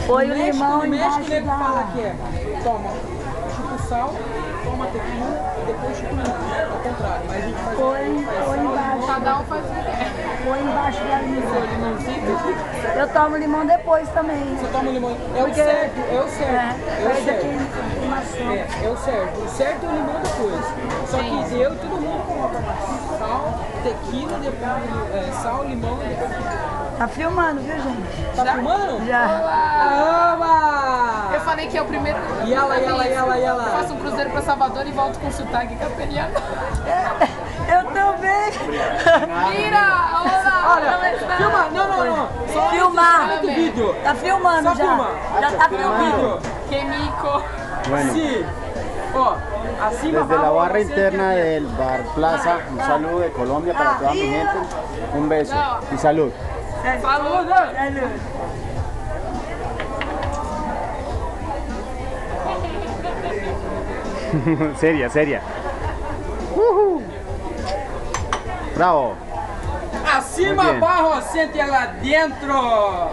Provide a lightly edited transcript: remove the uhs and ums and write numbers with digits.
Põe o limão no México, embaixo o nego fala da... que é, toma tipo sal, toma tequila, depois tipo limão. Ao contrário, mas a gente faz Põe embaixo. Cada um faz o que quer. Põe embaixo da limão. limãozinho. Eu tomo limão depois também. Você toma limão. É o Porque- certo, é o certo. É o Faz certo. aqui queimação. É o certo. O certo é o limão depois. Só que eu e todo mundo coloca sal, tequila, depois sal, limão e depois. Tá filmando, viu, gente? Tá filmando? Já. Ama! Eu falei que é o primeiro. E ela? Eu faço um cruzeiro pra Salvador e volto com sotaque capeliano. Eu também. Mira! Olha, filma! Não. Só Filmar. do vídeo. Tá filmando Só já. filma. Já tá filmando. Que mico! Bueno, Sí. Así desde la barra interna del Bar Plaza, un saludo de Colombia para toda mi gente, un beso y salud. Falou! Seria. Bravo. Acima, Muy bien. barro, sente lá dentro.